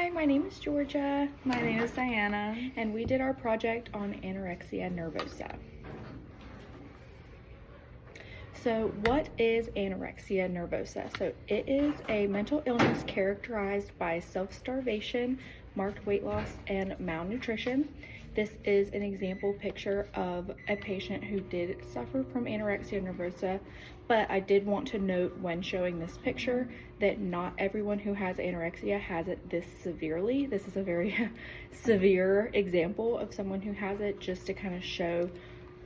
Hi, my name is Georgia. My name is Diana. And we did our project on anorexia nervosa. So what is anorexia nervosa? So it is a mental illness characterized by self-starvation, marked weight loss, and malnutrition. This is an example picture of a patient who did suffer from anorexia nervosa, but I did want to note when showing this picture that not everyone who has anorexia has it this severely. This is a very severe example of someone who has it, just to kind of show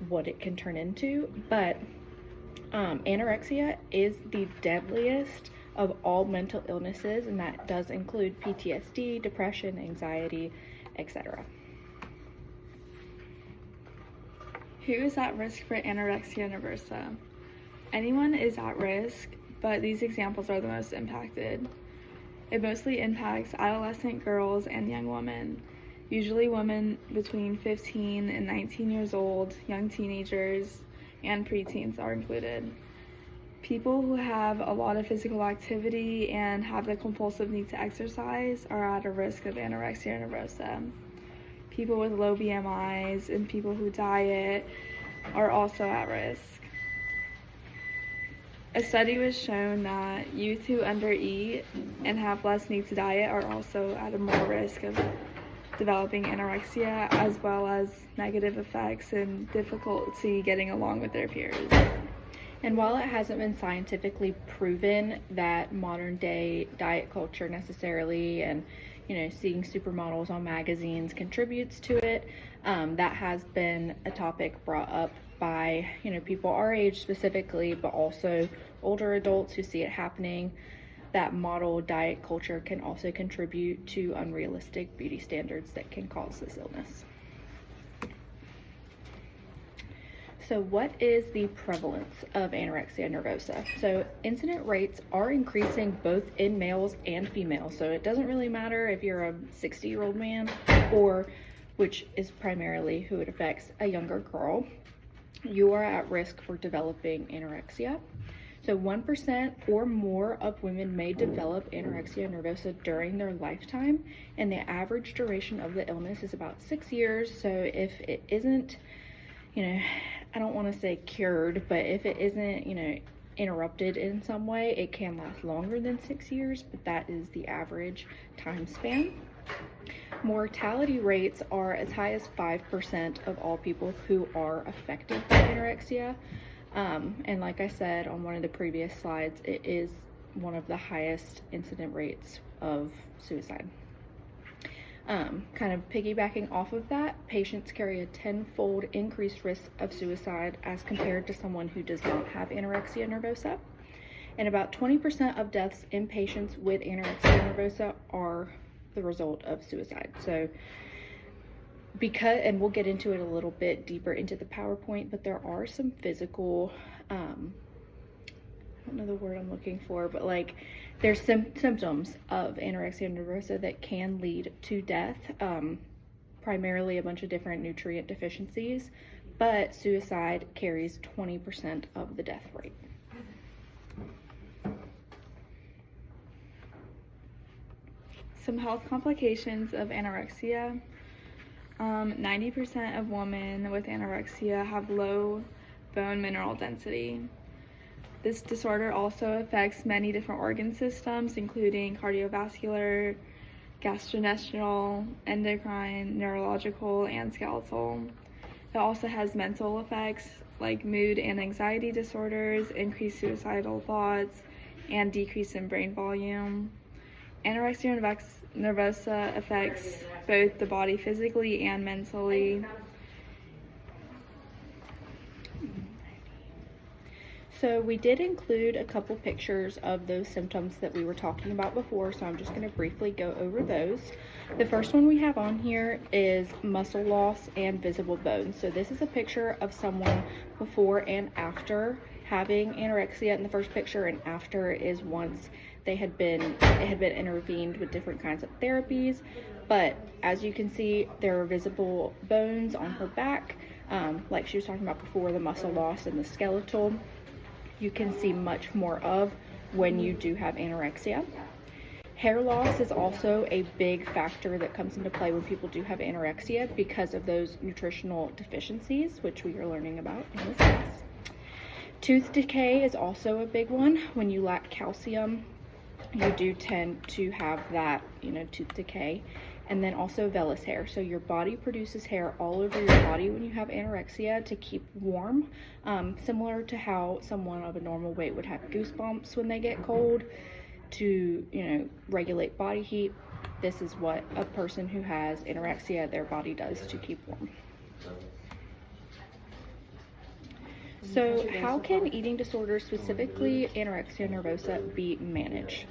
what it can turn into. But anorexia is the deadliest of all mental illnesses, and that does include PTSD, depression, anxiety, etc. Who is at risk for anorexia nervosa? Anyone is at risk, but these examples are the most impacted. It mostly impacts adolescent girls and young women, usually women between 15 and 19 years old, young teenagers, and preteens are included. People who have a lot of physical activity and have the compulsive need to exercise are at a risk of anorexia nervosa. People with low BMIs and people who diet are also at risk. A study was shown that youth who undereat and have less need to diet are also at a more risk of developing anorexia, as well as negative effects and difficulty getting along with their peers. And while it hasn't been scientifically proven that modern day diet culture necessarily and seeing supermodels on magazines contributes to it, that has been a topic brought up by people our age specifically, but also older adults who see it happening, that model diet culture can also contribute to unrealistic beauty standards that can cause this illness. So what is the prevalence of anorexia nervosa? So incident rates are increasing both in males and females. So it doesn't really matter if you're a 60-year-old man or, which is primarily who it affects, a younger girl. You are at risk for developing anorexia. So 1% or more of women may develop anorexia nervosa during their lifetime, and the average duration of the illness is about 6 years. So if it isn't, I don't want to say cured, but if it isn't, interrupted in some way, it can last longer than 6 years, but that is the average time span. Mortality rates are as high as 5% of all people who are affected by anorexia. And like I said on one of the previous slides, it is one of the highest incident rates of suicide. Kind of piggybacking off of that, patients carry a 10-fold increased risk of suicide as compared to someone who does not have anorexia nervosa. And about 20% of deaths in patients with anorexia nervosa are the result of suicide. So and we'll get into it a little bit deeper into the PowerPoint, but there are some physical, I don't know the word I'm looking for, but there's some symptoms of anorexia nervosa that can lead to death, primarily a bunch of different nutrient deficiencies, but suicide carries 20% of the death rate. Some health complications of anorexia. 90% of women with anorexia have low bone mineral density. This disorder also affects many different organ systems, including cardiovascular, gastrointestinal, endocrine, neurological, and skeletal. It also has mental effects like mood and anxiety disorders, increased suicidal thoughts, and decrease in brain volume. Anorexia nervosa affects both the body physically and mentally. So we did include a couple pictures of those symptoms that we were talking about before, so I'm just going to briefly go over those. The first one we have on here is muscle loss and visible bones. So this is a picture of someone before and after having anorexia in the first picture, and after is once it had been intervened with different kinds of therapies. But as you can see, there are visible bones on her back, like she was talking about before, the muscle loss and the skeletal. You can see much more of when you do have anorexia. Hair loss is also a big factor that comes into play when people do have anorexia because of those nutritional deficiencies, which we are learning about in this class. Tooth decay is also a big one. When you lack calcium, you do tend to have that, tooth decay. And then also vellus hair. So your body produces hair all over your body when you have anorexia to keep warm, similar to how someone of a normal weight would have goosebumps when they get cold to, regulate body heat. This is what a person who has anorexia, their body does to keep warm. So how can eating disorders, specifically anorexia nervosa, be managed?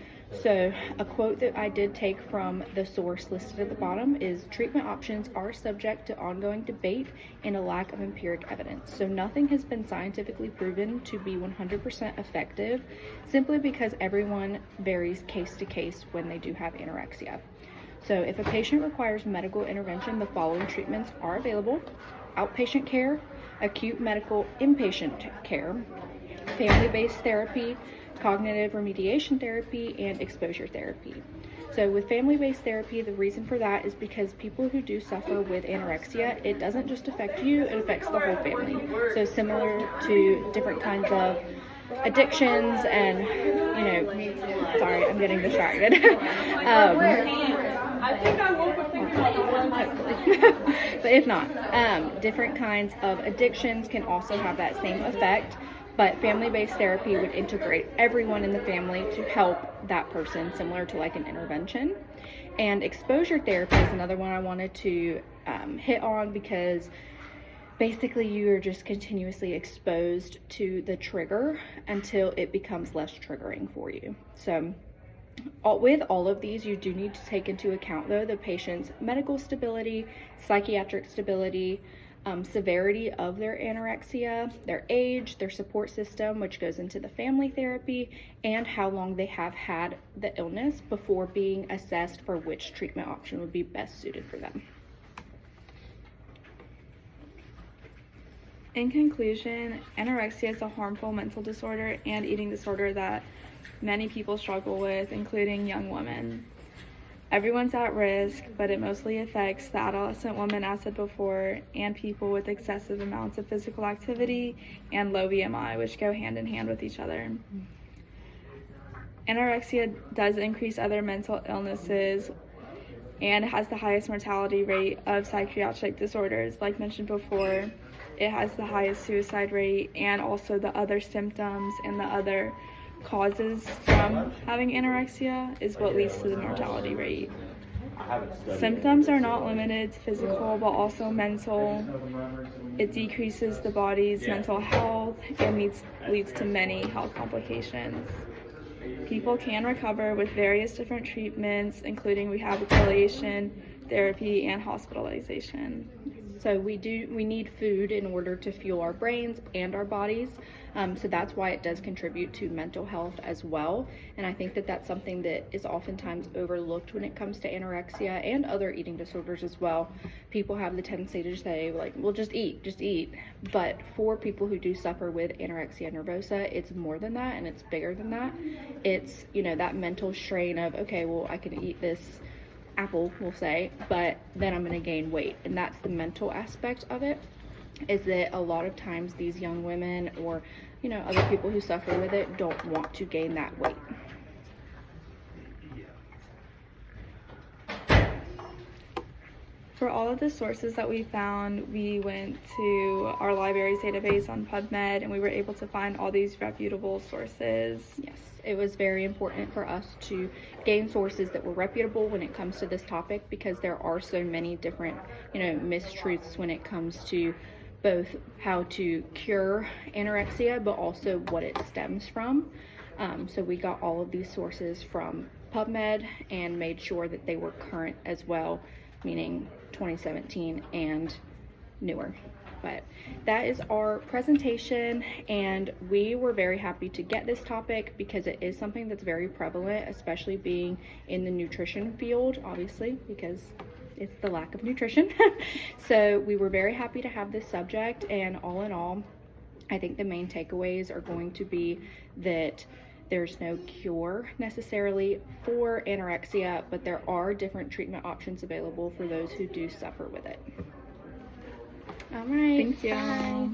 So a quote that I did take from the source listed at the bottom is, treatment options are subject to ongoing debate and a lack of empiric evidence. So nothing has been scientifically proven to be 100% effective, simply because everyone varies case to case when they do have anorexia. So if a patient requires medical intervention, the following treatments are available: outpatient care, acute medical inpatient care, family-based therapy, cognitive remediation therapy, and exposure therapy. So with family-based therapy, the reason for that is because people who do suffer with anorexia, it doesn't just affect you, it affects the whole family. So similar to different kinds of addictions and, sorry, I'm getting distracted. But if not, different kinds of addictions can also have that same effect. But family-based therapy would integrate everyone in the family to help that person, similar to like an intervention. And exposure therapy is another one I wanted to hit on, because basically you are just continuously exposed to the trigger until it becomes less triggering for you. So with all of these, you do need to take into account, though, the patient's medical stability, psychiatric stability, severity of their anorexia, their age, their support system, which goes into the family therapy, and how long they have had the illness before being assessed for which treatment option would be best suited for them. In conclusion, anorexia is a harmful mental disorder and eating disorder that many people struggle with, including young women. Everyone's at risk, but it mostly affects the adolescent woman, as said before, and people with excessive amounts of physical activity and low BMI, which go hand in hand with each other. Anorexia does increase other mental illnesses and has the highest mortality rate of psychiatric disorders. Like mentioned before, it has the highest suicide rate, and also the other symptoms and the other causes from having anorexia is what leads to the mortality rate. Symptoms are not limited to physical, but also mental. It decreases the body's mental health and leads to many health complications. People can recover with various different treatments, including rehabilitation, therapy, and hospitalization. So we need food in order to fuel our brains and our bodies. So that's why it does contribute to mental health as well. And I think that that's something that is oftentimes overlooked when it comes to anorexia and other eating disorders as well. People have the tendency to say, like, well, just eat. But for people who do suffer with anorexia nervosa, it's more than that, and it's bigger than that. It's, that mental strain of, okay, well, I can eat this apple, we'll say, but then I'm going to gain weight. And that's the mental aspect of it, is that a lot of times these young women or other people who suffer with it don't want to gain that weight. For all of the sources that we found, we went to our library's database on PubMed, and we were able to find all these reputable sources. Yes, it was very important for us to gain sources that were reputable when it comes to this topic, because there are so many different, mistruths when it comes to both how to cure anorexia, but also what it stems from. So we got all of these sources from PubMed and made sure that they were current as well, meaning 2017 and newer. But that is our presentation, and we were very happy to get this topic because it is something that's very prevalent, especially being in the nutrition field, obviously, because it's the lack of nutrition. So we were very happy to have this subject, and all in all, I think the main takeaways are going to be that There's no cure necessarily for anorexia, but there are different treatment options available for those who do suffer with it. All right. Thank you. Bye.